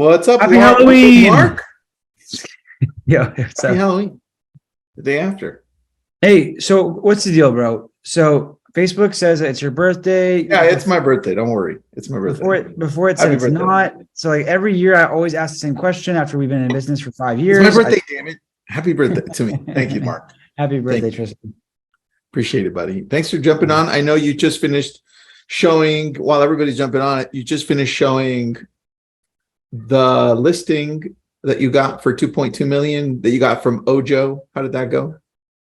What's up, Happy Halloween, Mark? Yeah, what's Happy up? Halloween. The day after. Hey, so what's the deal, bro? So Facebook says that it's your birthday. Yeah, it's my birthday. Don't worry. It's my birthday. Before it said Happy it's birthday. not. So like every year, I always ask the same question after we've been in business for 5 It's years. my birthday, damn it. Happy birthday to me. Thank you, Mark. Happy birthday, Thank you. Tristan. Appreciate it, buddy. Thanks for jumping on. I know you just finished showing, while everybody's jumping on it, you just finished showing the listing that you got for 2.2 million that you got from Ojo. How did that go?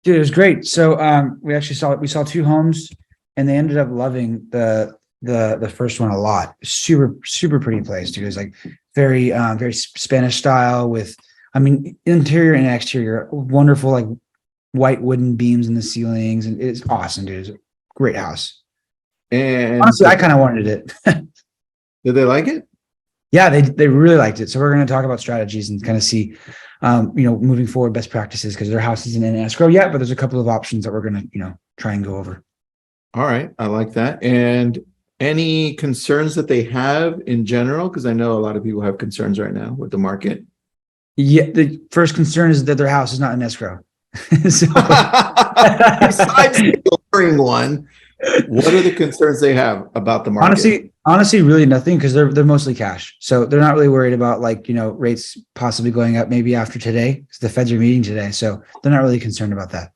Dude, it was great. So we saw two homes, and they ended up loving the first one a lot. Super pretty place, dude. It was like very Spanish style with, I mean, interior and exterior, wonderful like white wooden beams in the ceilings, and it's awesome, dude. It's a great house. And Honestly, I kind of wanted it. did they like it? Yeah, they really liked it. So we're going to talk about strategies and kind of see, moving forward, best practices, because their house isn't in escrow yet, but there's a couple of options that we're going to, try and go over. All right. I like that. And any concerns that they have in general? Because I know a lot of people have concerns right now with the market. Yeah, the first concern is that their house is not in escrow. So besides the alluring one, what are the concerns they have about the market? Honestly, really nothing, because they're mostly cash. So they're not really worried about rates possibly going up maybe after today, because the Feds are meeting today. So they're not really concerned about that.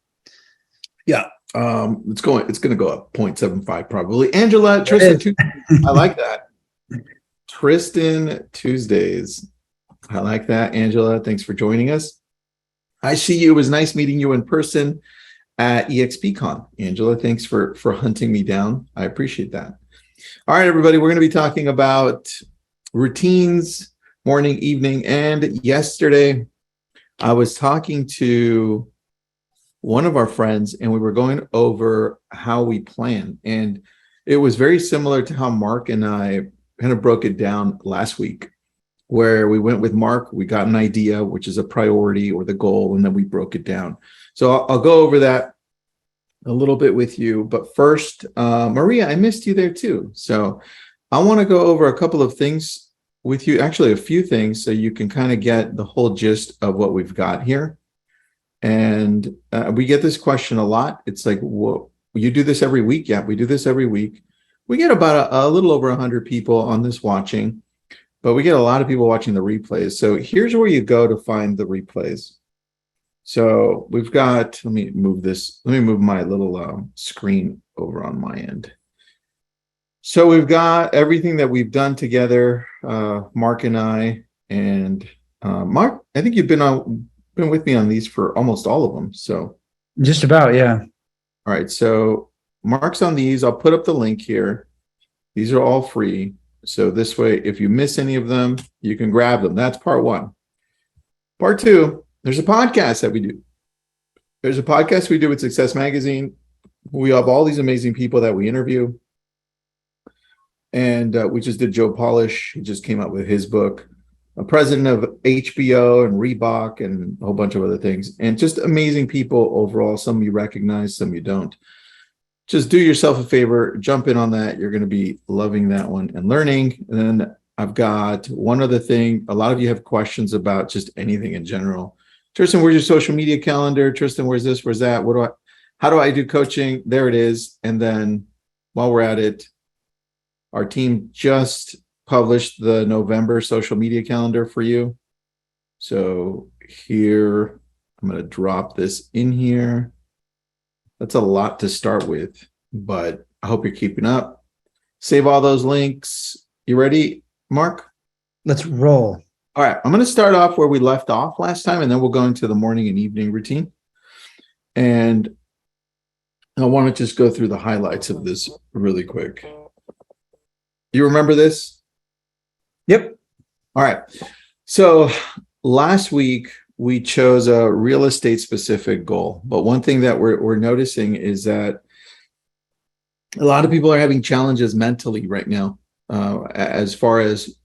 Yeah. It's going to go up 0.75 probably. Angela, Tristan, I like that. Tristan Tuesdays. I like that. Angela, thanks for joining us. I see you. It was nice meeting you in person at EXPCon. Angela, thanks for hunting me down. I appreciate that. All right, everybody, we're going to be talking about routines, morning, evening, and yesterday I was talking to one of our friends and we were going over how we plan. And it was very similar to how Mark and I kind of broke it down last week, where we went with Mark, we got an idea, which is a priority or the goal, and then we broke it down. So I'll go over that a little bit with you. But first, Maria, I missed you there too. So I want to go over a couple of things with you, actually a few things, so you can kind of get the whole gist of what we've got here. And we get this question a lot. It's like, well, you do this every week? Yeah, we do this every week. We get about a little over 100 people on this watching, but we get a lot of people watching the replays. So here's where you go to find the replays. So we've got, let me move my little screen over on my end. So we've got everything that we've done together, Mark and I, and Mark, I think you've been with me on these for almost all of them. So just about, yeah. All right. So Mark's on these. I'll put up the link here. These are all free. So this way, if you miss any of them, you can grab them. That's part one. Part two, there's a podcast that we do. There's a podcast we do with Success Magazine. We have all these amazing people that we interview. And we just did Joe Polish. He just came out with his book. A president of HBO and Reebok and a whole bunch of other things. And just amazing people overall. Some you recognize, some you don't. Just do yourself a favor, jump in on that. You're going to be loving that one and learning. And then I've got one other thing. A lot of you have questions about just anything in general. Tristan, where's your social media calendar? Tristan, where's this? Where's that? How do I do coaching? There it is. And then while we're at it, our team just published the November social media calendar for you. So here, I'm going to drop this in here. That's a lot to start with, but I hope you're keeping up. Save all those links. You ready, Mark? Let's roll. All right. I'm going to start off where we left off last time, and then we'll go into the morning and evening routine. And I want to just go through the highlights of this really quick. You remember this? Yep. All right. So last week we chose a real estate specific goal, but one thing that we're noticing is that a lot of people are having challenges mentally right now, as far as,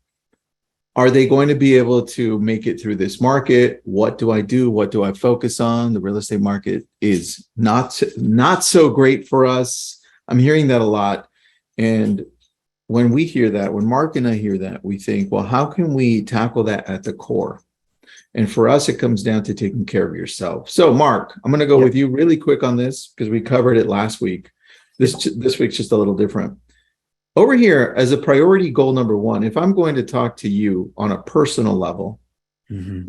are they going to be able to make it through this market? What do I do? What do I focus on? The real estate market is not so great for us. I'm hearing that a lot. And when we hear that, when Mark and I hear that, we think, well, how can we tackle that at the core? And for us, it comes down to taking care of yourself. So, Mark, I'm going to go with you really quick on this because we covered it last week. This week's just a little different. Over here, as a priority goal number one, if I'm going to talk to you on a personal level,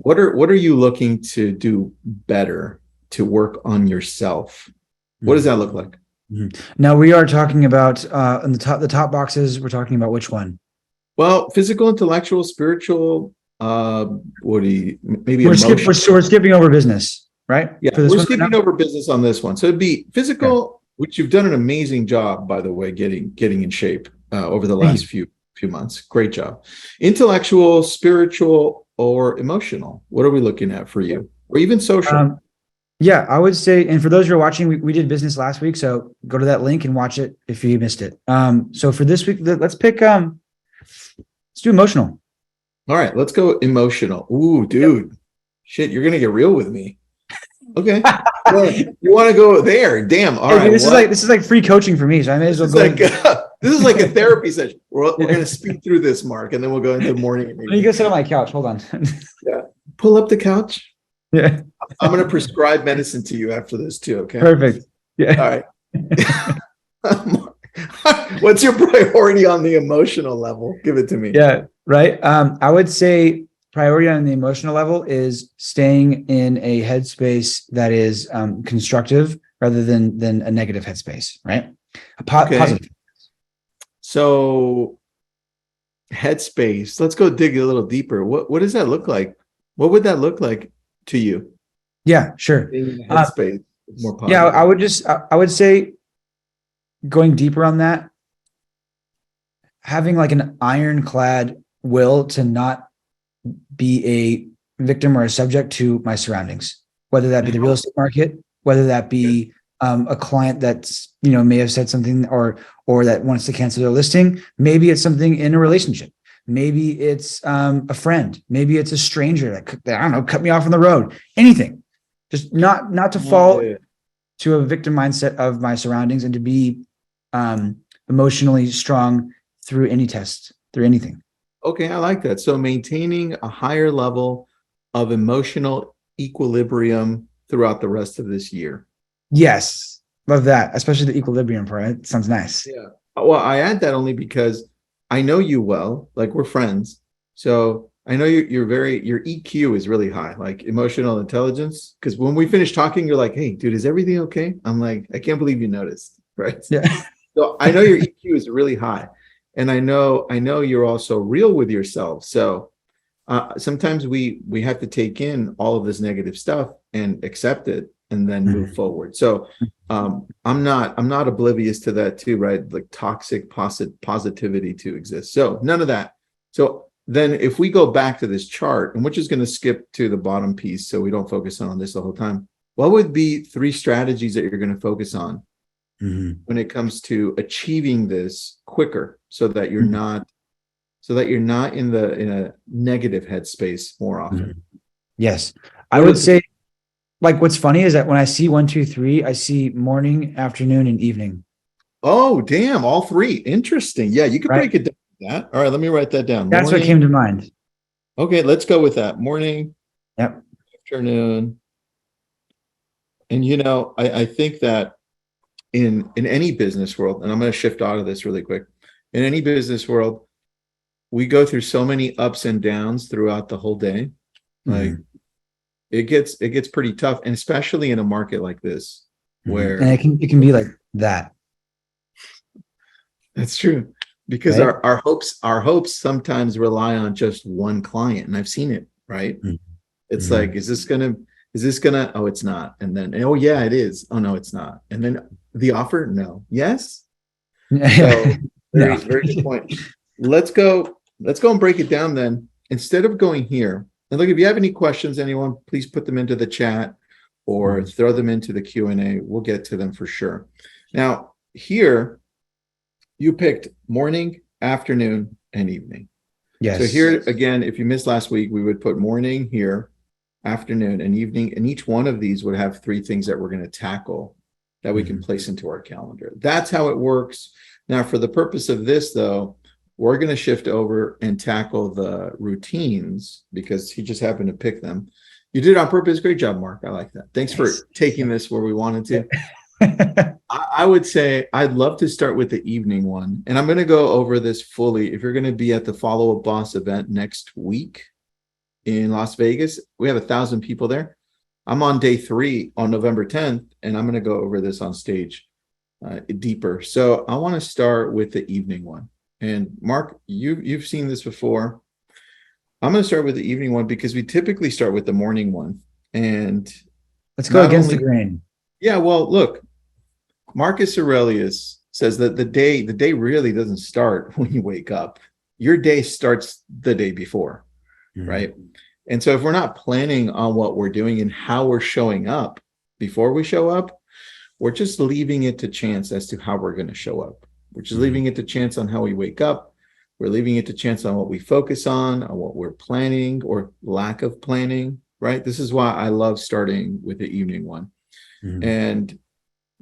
what are you looking to do better to work on yourself? What does that look like? Now we are talking about in the top boxes. We're talking about which one? Well, physical, intellectual, spiritual. Maybe we're skipping over business, right? Yeah, we're skipping over business on this one. So it'd be physical, which you've done an amazing job, by the way, getting in shape over the last few months. Great job. Intellectual, spiritual, or emotional. What are we looking at for you? Or even social? Yeah, I would say, and for those who are watching, we did business last week, so go to that link and watch it if you missed it. So for this week, let's pick. Let's do emotional. All right, let's go emotional. Ooh, dude, shit, you're gonna get real with me. Okay, you want to go there? Damn. All right. This is like free coaching for me, so I may as well go. This is like a therapy session. We're gonna speed through this, Mark, and then we'll go into morning. Let me go sit on my couch. Hold on. Yeah, pull up the couch. Yeah. I'm going to prescribe medicine to you after this too. Okay. Perfect. Yeah. All right. What's your priority on the emotional level? Give it to me. Yeah. Right. I would say priority on the emotional level is staying in a headspace that is constructive rather than a negative headspace. Right. Positive. So headspace. Let's go dig a little deeper. What does that look like? What would that look like to you? Yeah, sure. Headspace, more positive. Yeah, I would say going deeper on that, having like an ironclad will to not be a victim or a subject to my surroundings, whether that be the real estate market, whether that be a client that's, may have said something or that wants to cancel their listing. Maybe it's something in a relationship. Maybe it's a friend. Maybe it's a stranger that I don't know, cut me off on the road. Anything. Just not to fall to a victim mindset of my surroundings and to be emotionally strong through any test, through anything. Okay, I like that. So maintaining a higher level of emotional equilibrium throughout the rest of this year. Yes, love that, especially the equilibrium part. It sounds nice. Yeah. Well, I add that only because I know you well, like we're friends. So I know your EQ is really high, like emotional intelligence. Because when we finish talking, you're like, "Hey, dude, is everything okay?" I'm like, "I can't believe you noticed." Right? Yeah. So I know your EQ is really high, and I know you're also real with yourself. So sometimes we have to take in all of this negative stuff and accept it, and then move forward. So I'm not oblivious to that too, right? Like toxic positivity to exist. So none of that. So then if we go back to this chart, and we're just going to skip to the bottom piece so we don't focus on this the whole time, what would be 3 strategies that you're going to focus on when it comes to achieving this quicker so that you're not in a negative headspace more often? Yes. I would say, like, what's funny is that when I see 1, 2, 3, I see morning, afternoon, and evening. Oh, damn. All 3. Interesting. Yeah, you could break it down. That. All right, let me write that down. That's what came to mind. Okay, let's go with that. Morning, afternoon. And I think that in any business world, and I'm going to shift out of this really quick. In any business world, we go through so many ups and downs throughout the whole day. Like it gets pretty tough, and especially in a market like this where and it can be like that. That's true. Because our hopes sometimes rely on just one client, and I've seen it, right? It's like, is this gonna, oh, it's not. And then, oh yeah, it is. Oh no, it's not. And then the offer, no. Yes. So very good point. Let's go and break it down then. Instead of going here, and look, if you have any questions, anyone, please put them into the chat or throw them into the Q&A. We'll get to them for sure. Now here, you picked morning, afternoon, and evening. Yes. So here again, if you missed last week, we would put morning here, afternoon, and evening, and each one of these would have 3 things that we're going to tackle that we can place into our calendar. That's how it works. Now, for the purpose of this, though, we're going to shift over and tackle the routines because he just happened to pick them. You did it on purpose. Great job, Mark. I like that. Thanks for taking this where we wanted to. I would say I'd love to start with the evening one. And I'm going to go over this fully. If you're going to be at the Follow Up Boss event next week in Las Vegas, we have 1,000 people there. I'm on day 3 on November 10th, and I'm going to go over this on stage deeper. So I want to start with the evening one. And Mark, you've seen this before. I'm going to start with the evening one because we typically start with the morning one. And let's go against the grain. Yeah, well, look, Marcus Aurelius says that the day really doesn't start when you wake up. Your day starts the day before, right? And so if we're not planning on what we're doing and how we're showing up before we show up, we're just leaving it to chance as to how we're going to show up. We're just leaving it to chance on how we wake up. We're leaving it to chance on what we focus on what we're planning or lack of planning, right? This is why I love starting with the evening one. And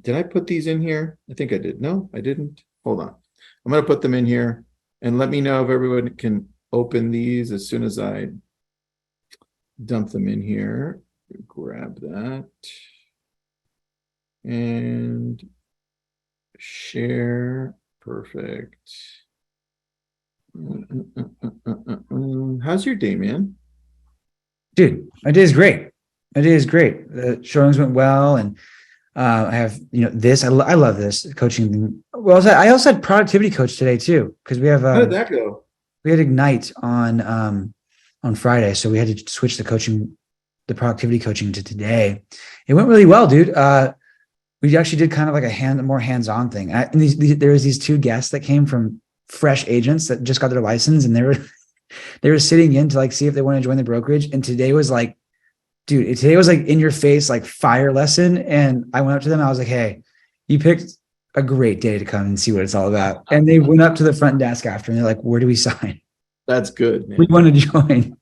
did I put these in here? I think I did. No, I didn't. Hold on. I'm going to put them in here and let me know if everyone can open these as soon as I dump them in here. Grab that and share. Perfect. How's your day, man? Dude, my day is great. My day is great. The showings went well, and I have this. I love this coaching. Well, I also had productivity coach today too because we have. How did that go? We had Ignite on Friday, so we had to switch the productivity coaching to today. It went really well, dude. We actually did kind of like a more hands-on thing. There was these 2 guests that came from fresh agents that just got their license, and they were sitting in to like see if they want to join the brokerage. And today was like, dude, today was like in your face, like fire lesson. And I went up to them. I was like, hey, you picked a great day to come and see what it's all about. And they went up to the front desk after and they're like, where do we sign? That's good, man. We want to join.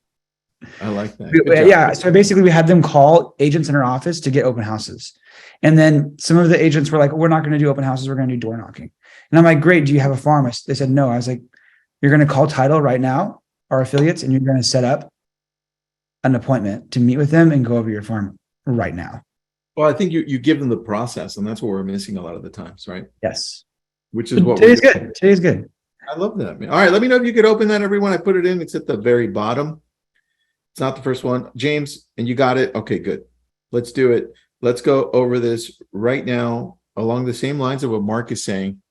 I like that. Yeah. So basically we had them call agents in our office to get open houses. And then some of the agents were like, we're not going to do open houses. We're going to do door knocking. And I'm like, great. Do you have a farm? They said, no. I was like, you're going to call Title right now, our affiliates, and you're going to set up an appointment to meet with them and go over your farm right now. Well, I think you give them the process, and that's what we're missing a lot of the times, right? Yes. Which is what today's good. Today's good. I love that, man. All right, let me know if you could open that, everyone. I put it in. It's at the very bottom. It's not the first one. James, and you got it? Okay, good. Let's do it. Let's go over this right now along the same lines of what Mark is saying.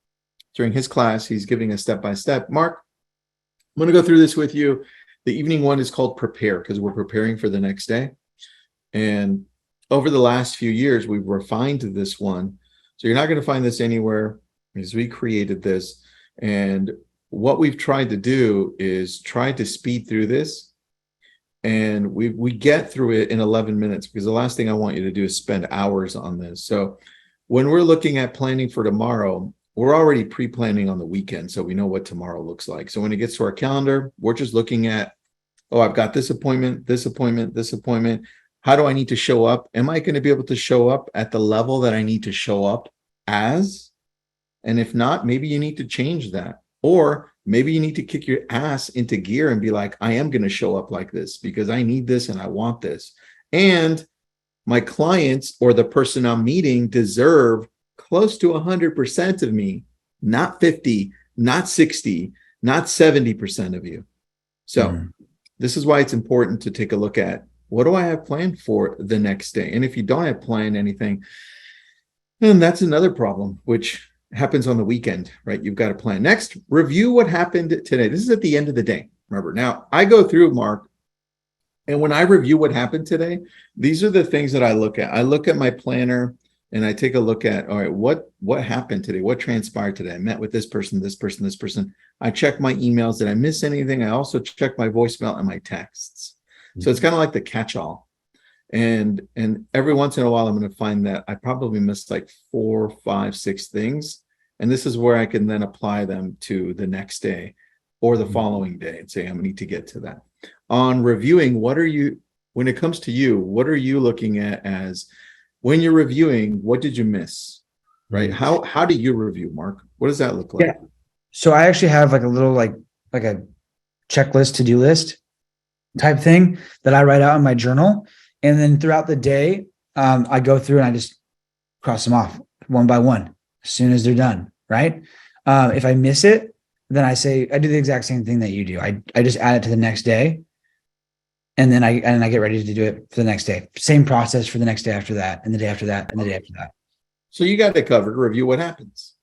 During his class, he's giving a step-by-step. Mark, I'm going to go through this with you. The evening one is called Prepare because we're preparing for the next day. And over the last few years, we've refined this one. So you're not going to find this anywhere because we created this. And what we've tried to do is try to speed through this. And we get through it in 11 minutes because the last thing I want you to do is spend hours on this. So when we're looking at planning for tomorrow, we're already pre-planning on the weekend, so we know what tomorrow looks like. So when it gets to our calendar, we're just looking at, oh, I've got this appointment, this appointment, this appointment. How do I need to show up? Am I going to be able to show up at the level that I need to show up as? And if not, maybe you need to change that. Or maybe you need to kick your ass into gear and be like, I am going to show up like this because I need this and I want this. And my clients or the person I'm meeting deserve close to 100% of me, not 50, not 60, not 70% of you. So this is why it's important to take a look at what do I have planned for the next day? And if you don't have planned anything, then that's another problem, which happens on the weekend, right? You've got to plan. Next, review what happened today. This is at the end of the day. Remember, now I go through, Mark, and when I review what happened today, these are the things that I look at. I look at my planner and I take a look at, all right, what happened today? What transpired today? I met with this person, this person, this person. I check my emails. Did I miss anything? I also check my voicemail and my texts. So it's kind of like the catch-all. And every once in a while, I'm going to find that I probably missed like 4, 5, 6 things. And this is where I can then apply them to the next day or the following day and say, I'm going to need to get to that. On reviewing, when it comes to you, what are you looking at as when you're reviewing, what did you miss, right? How do you review, Mark? What does that look like? Yeah. So I actually have like a little like checklist to-do list type thing that I write out in my journal. And then throughout the day, I go through and I just cross them off one by one as soon as they're done. Right. If I miss it, then I do the exact same thing that you do. I just add it to the next day. And then I get ready to do it for the next day. Same process for the next day after that, and the day after that, and the day after that. So you got it covered. Review what happens.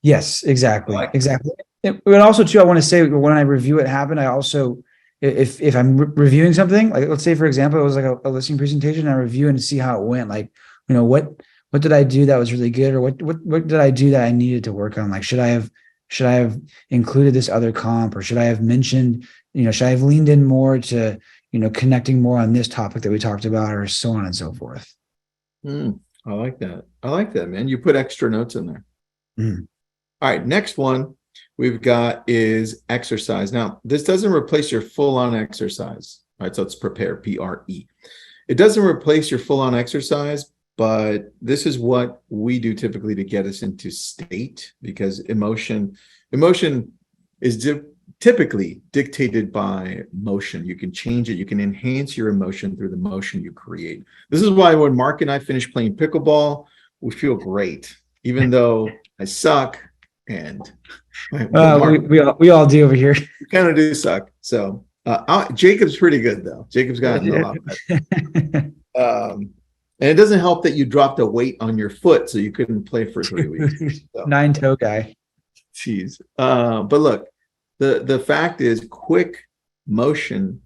Yes, exactly. Exactly. But also too, I want to say when I review what happened, I also, if I'm reviewing something, like let's say, for example, it was like a listing presentation, I review and see how it went. Like, what did I do that was really good? Or what did I do that I needed to work on? Like, should I have included this other comp, or should I have mentioned, should I have leaned in more to, connecting more on this topic that we talked about, or so on and so forth. I like that, man. You put extra notes in there. All right. Next one we've got is exercise. Now, this doesn't replace your full-on exercise. Right. So it's prepare, P.R.E. It doesn't replace your full-on exercise, but this is what we do typically to get us into state, because emotion is typically dictated by motion. You can change it. You can enhance your emotion through the motion you create. This is why when Mark and I finish playing pickleball, we feel great, even though I suck. And Mark, we all do over here. We kind of do suck. So Jacob's pretty good though. Jacob's gotten a lot better. And it doesn't help that you dropped a weight on your foot, so you couldn't play for 3 weeks. So. 9-toe guy. Jeez. But look, the fact is, quick motion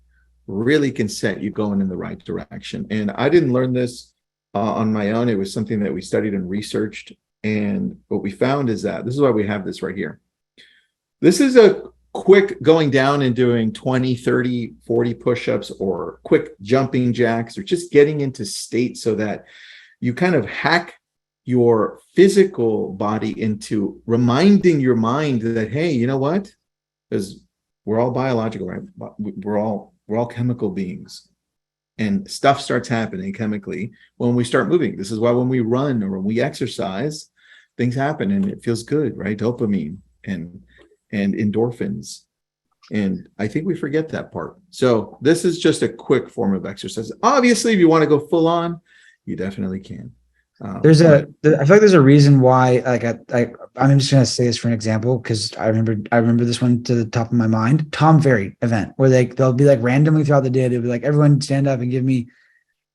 really can set you going in the right direction. And I didn't learn this on my own. It was something that we studied and researched. And what we found is that this is why we have this right here. This is a quick going down and doing 20, 30, 40 push-ups, or quick jumping jacks, or just getting into state so that you kind of hack your physical body into reminding your mind that, hey, you know what? Because we're all biological, right? We're all chemical beings. And stuff starts happening chemically when we start moving. This is why when we run or when we exercise, things happen and it feels good, right? Dopamine and endorphins. And I think we forget that part. So this is just a quick form of exercise. Obviously, if you want to go full on, you definitely can. I feel like there's a reason why, like, I'm just going to say this for an example, because I remember this one to the top of my mind. Tom Ferry event where they'll be like randomly throughout the day, they'll be like, everyone stand up and give me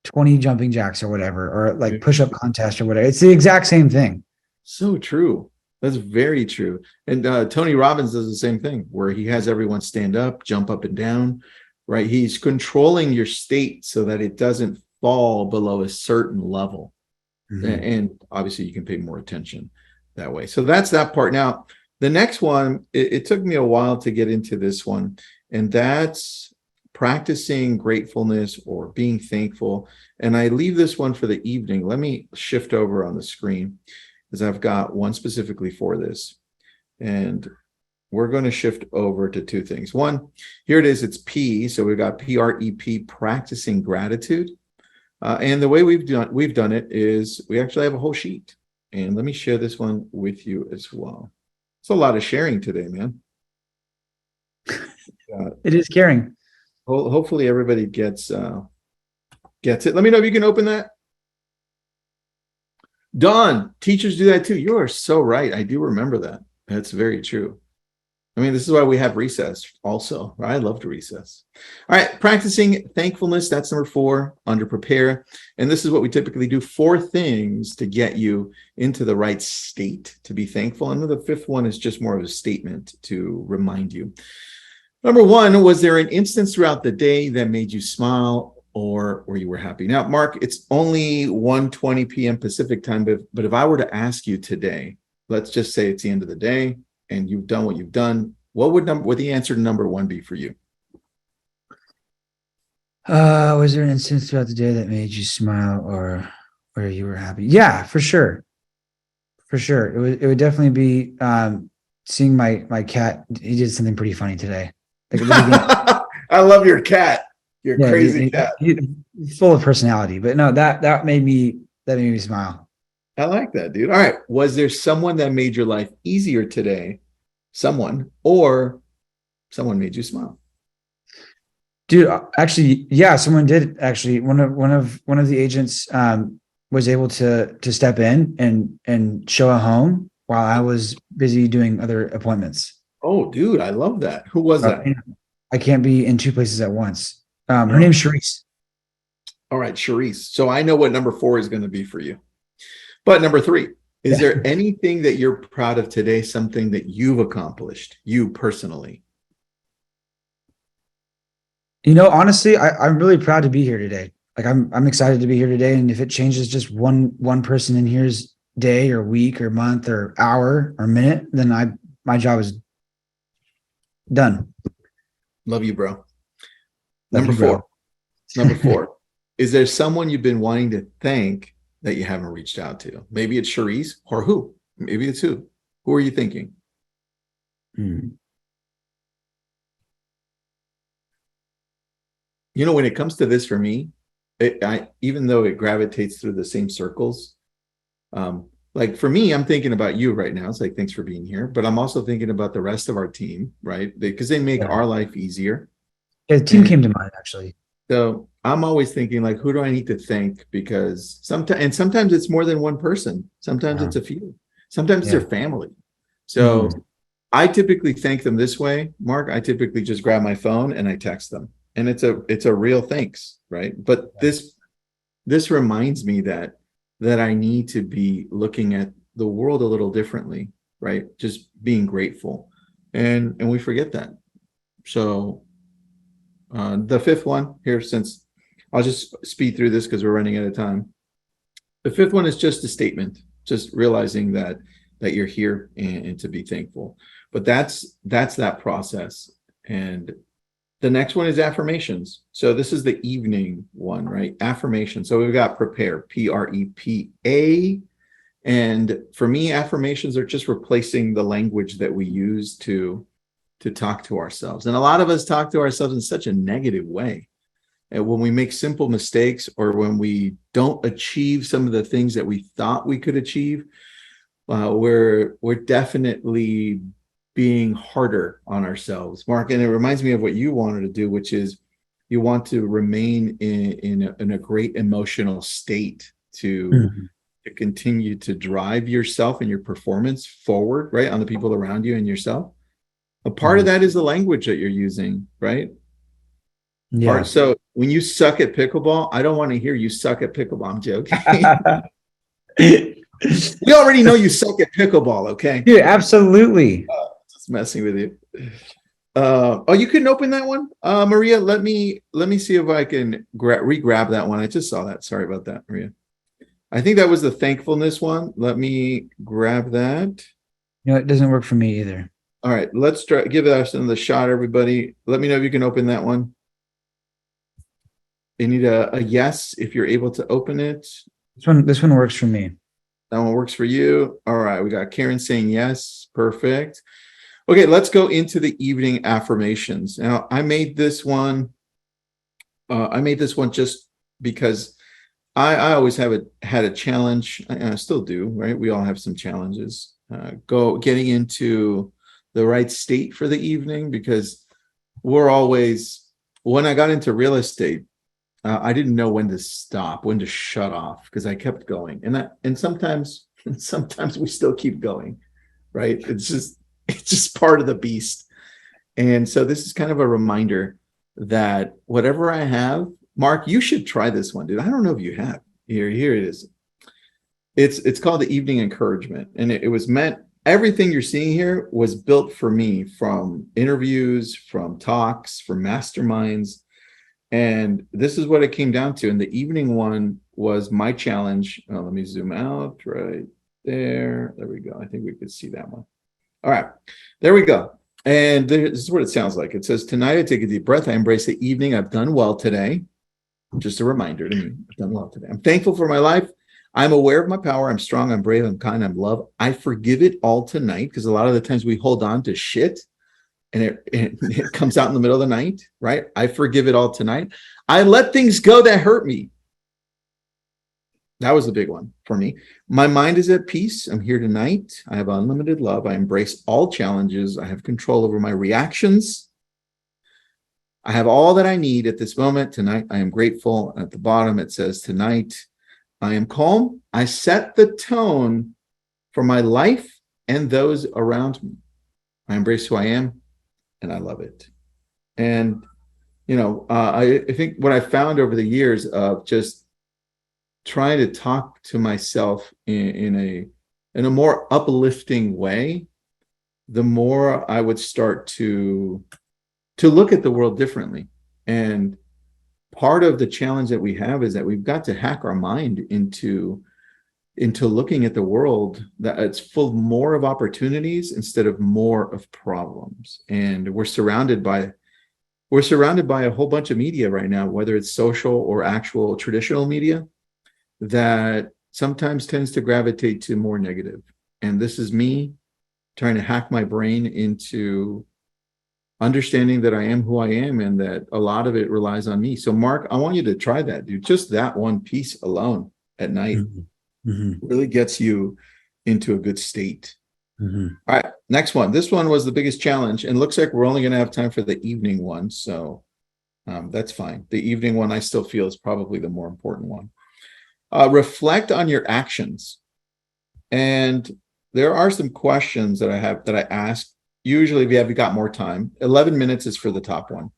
20 jumping jacks or whatever, or like push-up contest or whatever. It's the exact same thing. So true. That's very true. And Tony Robbins does the same thing, where he has everyone stand up, jump up and down, right? He's controlling your state so that it doesn't fall below a certain level. And obviously you can pay more attention that way. So that's that part. Now, the next one, it took me a while to get into this one, and that's practicing gratefulness or being thankful. And I leave this one for the evening. Let me shift over on the screen, because I've got one specifically for this. And we're going to shift over to two things. One, here it is. It's P. So we've got P.R.E.P., practicing gratitude. And the way we've done it is we actually have a whole sheet. And let me share this one with you as well. It's a lot of sharing today, man. It is caring. Hopefully everybody gets it. Let me know if you can open that. Don, teachers do that too. You are so right. I do remember that. That's very true. I mean, this is why we have recess also. I love to recess. All right, practicing thankfulness. That's number 4 under prepare. And this is what we typically do. 4 things to get you into the right state to be thankful. And the 5th one is just more of a statement to remind you. Number 1, was there an instance throughout the day that made you smile or you were happy? Now, Mark, it's only 1:20 p.m. Pacific time, but if I were to ask you today, let's just say it's the end of the day, and you've done what you've done, what would the answer to number 1 be for you? Was there an instance throughout the day that made you smile or you were happy? Yeah, for sure. For sure. It would definitely be seeing my cat. He did something pretty funny today. I love your cat. Your crazy cat. He's full of personality, but no, that made me smile. I like that, dude. All right. Was there someone that made your life easier today? Someone or Someone made you smile. Dude, actually, yeah, someone did actually. One of the agents was able to step in and show a home while I was busy doing other appointments. Oh, dude, I love that. Who was that? I can't be in two places at once. Her Oh. name's Sharice. All right, Charisse. So I know what number 4 is going to be for you. But number 3, is there anything that you're proud of today? Something that you've accomplished, you personally? Honestly, I'm really proud to be here today. Like I'm excited to be here today. And if it changes just one person in here's day or week or month or hour or minute, then my job is done. Love you, bro. Love Number you, bro. 4. Number 4. Is there someone you've been wanting to thank that you haven't reached out to? Maybe it's Charisse, or who? Maybe it's who? Who are you thinking? Hmm. When it comes to this for me, even though it gravitates through the same circles, like for me, I'm thinking about you right now. It's like, thanks for being here. But I'm also thinking about the rest of our team, right? Because they make our life easier. Yeah, the team came to mind, actually. So I'm always thinking, like, who do I need to thank? Because sometimes it's more than one person. Sometimes it's a few. Sometimes it's their family. So I typically thank them this way, Mark. I typically just grab my phone and I text them, and it's a real thanks, right? But this reminds me that I need to be looking at the world a little differently, right? Just being grateful, and we forget that. So the 5th one here, since I'll just speed through this because we're running out of time. The 5th one is just a statement, just realizing that you're here and to be thankful. But that's that process. And the next one is affirmations. So this is the evening one, right? Affirmation. So we've got prepare, P-R-E-P-A. And for me, affirmations are just replacing the language that we use to talk to ourselves. And a lot of us talk to ourselves in such a negative way. And when we make simple mistakes, or when we don't achieve some of the things that we thought we could achieve, we're definitely being harder on ourselves, Mark. And it reminds me of what you wanted to do, which is you want to remain in a great emotional state to continue to drive yourself and your performance forward, right? On the people around you and yourself. A part of that is the language that you're using, right? Yeah. So when you suck at pickleball, I don't want to hear you suck at pickleball. I'm joking. We already know you suck at pickleball, okay? Dude, absolutely. Just messing with you. You couldn't open that one, Maria. Let me see if I can re-grab that one. I just saw that. Sorry about that, Maria. I think that was the thankfulness one. Let me grab that. It doesn't work for me either. All right, let's give us another shot, everybody. Let me know if you can open that one. You need a yes if you're able to open it. This one works for me. That one works for you. All right, we got Karen saying yes. Perfect. Okay, let's go into the evening affirmations. Now, I made this one just because I always had a challenge. I still do, right? We all have some challenges. Getting into the right state for the evening, because when I got into real estate, I didn't know when to stop, when to shut off, because I kept going, and sometimes we still keep going, right? It's just part of the beast. And so this is kind of a reminder that whatever I have, Mark, you should try this one, dude. I don't know if you have. Here it is. It's called the evening encouragement, and it was meant. Everything you're seeing here was built for me, from interviews, from talks, from masterminds. And this is what it came down to. And the evening one was my challenge. Let me zoom out right there. There we go. I think we could see that one. All right, there we go. And this is what it sounds like. It says, tonight I take a deep breath. I embrace the evening. I've done well today. Just a reminder to me, I've done well today. I'm thankful for my life. I'm aware of my power. I'm strong. I'm brave. I'm kind. I'm loved. I forgive it all tonight, because a lot of the times we hold on to shit and it comes out in the middle of the night, right? I forgive it all tonight. I let things go that hurt me. That was a big one for me. My mind is at peace. I'm here tonight. I have unlimited love. I embrace all challenges. I have control over my reactions. I have all that I need at this moment. Tonight, I am grateful. At the bottom, it says, tonight, I am calm. I set the tone for my life and those around me. I embrace who I am, and I love it. And, I think what I found over the years of just trying to talk to myself in a more uplifting way, the more I would start to look at the world differently. And part of the challenge that we have is that we've got to hack our mind into looking at the world that it's full more of opportunities instead of more of problems. And we're surrounded by a whole bunch of media right now, whether it's social or actual traditional media, that sometimes tends to gravitate to more negative. And this is me trying to hack my brain into understanding that I am who I am and that a lot of it relies on me. So Mark, I want you to try that, dude. Just that one piece alone at night really gets you into a good state. All right, next one. This one was the biggest challenge, and looks like we're only going to have time for the evening one. So that's fine. The evening one I still feel is probably the more important one. Reflect on your actions. And there are some questions that I ask. Usually if you got more time, 11 minutes is for the top one.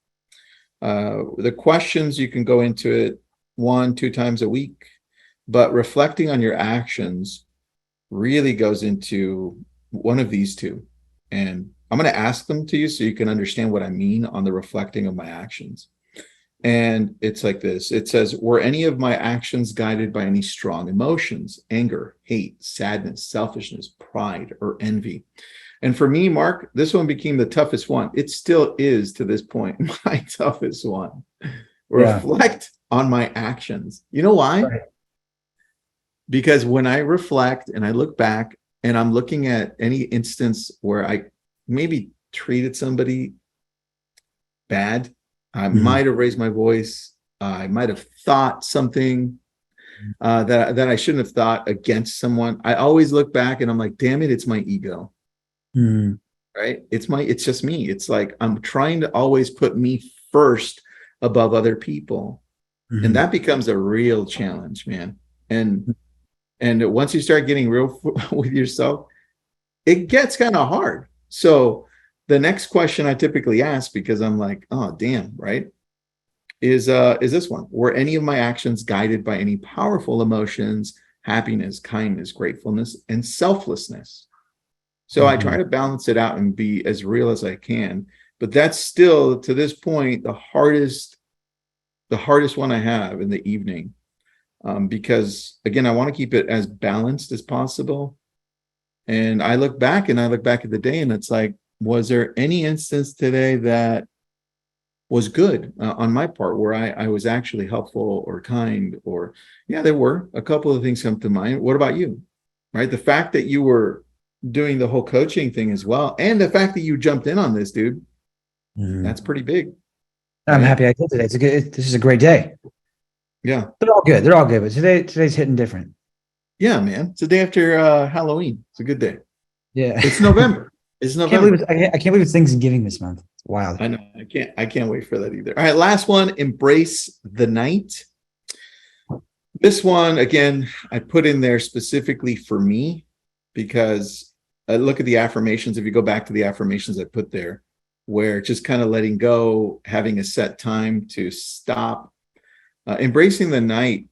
The questions, you can go into it 1-2 times a week, but reflecting on your actions really goes into one of these two. And I'm going to ask them to you so you can understand what I mean on the reflecting of my actions. And it's like this. It says, were any of my actions guided by any strong emotions, anger, hate, sadness, selfishness, pride, or envy? And for me, Mark, this one became the toughest one. It still is to this point, my toughest one. Reflect on my actions. You know why? Right. Because when I reflect and I look back and I'm looking at any instance where I maybe treated somebody bad, I might have raised my voice, I might have thought something that I shouldn't have thought against someone. I always look back and I'm like, damn it, it's my ego. Right? It's just me. It's like I'm trying to always put me first above other people. And that becomes a real challenge, man. And once you start getting real with yourself, it gets kind of hard. So the next question I typically ask, because I'm like, oh damn, right, is this one. Were any of my actions guided by any powerful emotions, happiness, kindness, gratefulness, and selflessness? So I try to balance it out and be as real as I can. But that's still, to this point, the hardest one I have in the evening. Because again, I want to keep it as balanced as possible. And I look back at the day and it's like, was there any instance today that was good on my part where I was actually helpful or kind? Or yeah, there were a couple of things come to mind. What about you? Right? The fact that you were doing the whole coaching thing as well, and the fact that you jumped in on this, dude, that's pretty big. I'm happy I did today. This is a great day. Yeah, they're all good, but today's hitting different. Yeah, man, it's the day after Halloween. It's a good day. Yeah, it's November. It's November. I can't believe it's Thanksgiving this month. It's wild. I know. I can't wait for that either. All right, last one. Embrace the night. This one, again, I put in there specifically for me because I look at the affirmations. If you go back to the affirmations I put there, where just kind of letting go, having a set time to stop, embracing the night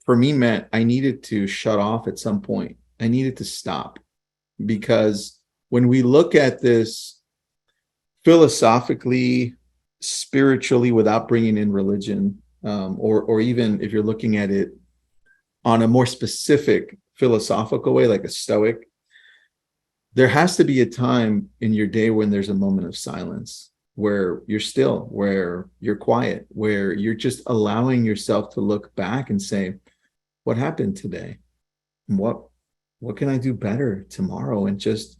for me meant I needed to shut off at some point. I needed to stop, because when we look at this philosophically, spiritually, without bringing in religion, or even if you're looking at it on a more specific philosophical way, like a Stoic, there has to be a time in your day when there's a moment of silence, where you're still, where you're quiet, where you're just allowing yourself to look back and say, what happened today? What can I do better tomorrow? And just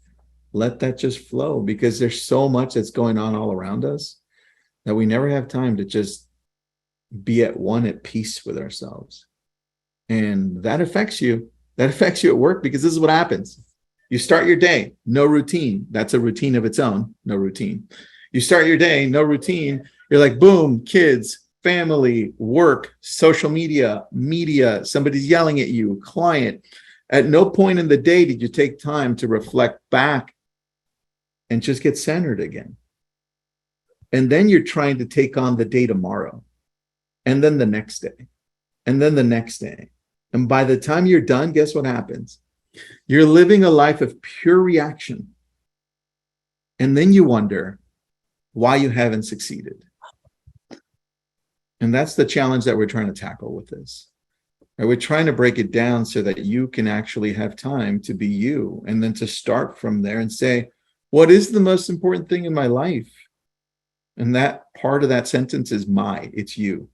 let that just flow, because there's so much that's going on all around us that we never have time to just be at peace with ourselves. And that affects you. That affects you at work, because this is what happens. You start your day, no routine. That's a routine of its own, no routine. You start your day, no routine. You're like, boom, kids, family, work, social media, somebody's yelling at you, client. At no point in the day did you take time to reflect back and just get centered again. And then you're trying to take on the day tomorrow, and then the next day, and then the next day. And by the time you're done, guess what happens? You're living a life of pure reaction. And then you wonder why you haven't succeeded. And that's the challenge that we're trying to tackle with this. Right? We're trying to break it down so that you can actually have time to be you, and then to start from there and say, what is the most important thing in my life? And that part of that sentence is it's you.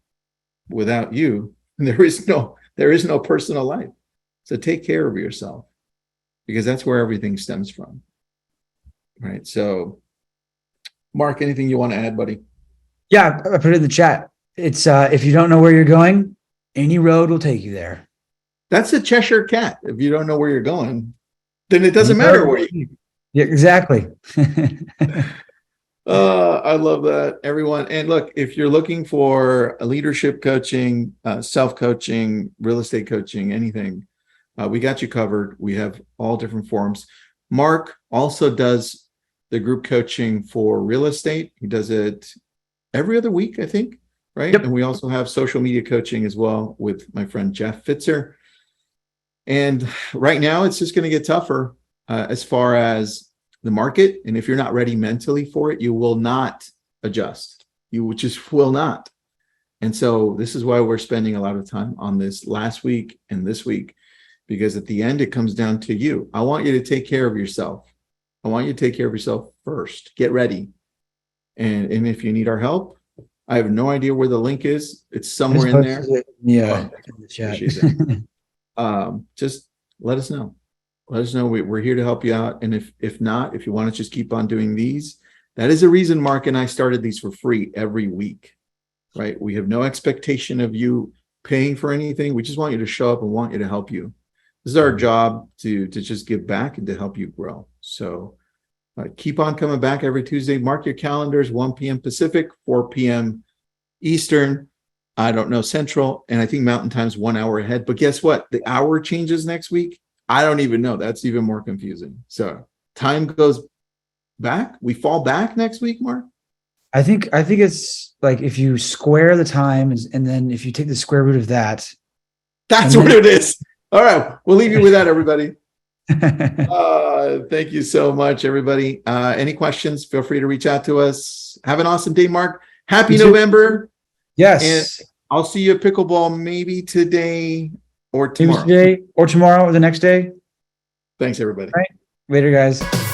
Without you, there is no personal life. So take care of yourself, because that's where everything stems from. Right. So Mark, anything you want to add, buddy? Yeah, I put it in the chat. It's if you don't know where you're going, any road will take you there. That's a Cheshire cat. If you don't know where you're going, then it doesn't matter where you. Yeah, exactly. I love that, everyone. And look, if you're looking for a leadership coaching, self-coaching, real estate coaching, anything, we got you covered. We have all different forms. Mark also does the group coaching for real estate. He does it every other week, I think, right? Yep. And we also have social media coaching as well with my friend Jeff Fitzer. And right now, it's just going to get tougher as far as the market. And if you're not ready mentally for it, you will not adjust. You just will not. And so this is why we're spending a lot of time on this last week and this week, because at the end, it comes down to you. I want you to take care of yourself. I want you to take care of yourself first. Get ready. And if you need our help, I have no idea where the link is. It's somewhere in there. Yeah. Just let us know. Let us know. We're here to help you out. And if not, if you want to just keep on doing these, that is the reason Mark and I started these for free every week, right? We have no expectation of you paying for anything. We just want you to show up and want you to help you. This is our job to just give back and to help you grow. So keep on coming back every Tuesday. Mark your calendars, 1 p.m. Pacific, 4 p.m. Eastern. I don't know, Central. And I think Mountain Time's 1 hour ahead. But guess what? The hour changes next week. I don't even know. That's even more confusing. So time goes back. We fall back next week, Mark? I think it's like if you square the time and then if you take the square root of that. That's what it is. All right. We'll leave you with that, everybody. Thank you so much, everybody. Any questions, feel free to reach out to us. Have an awesome day, Mark. Happy November. Yes. And I'll see you at pickleball maybe today or tomorrow. Tuesday or tomorrow or the next day. Thanks, everybody. All right. Later, guys.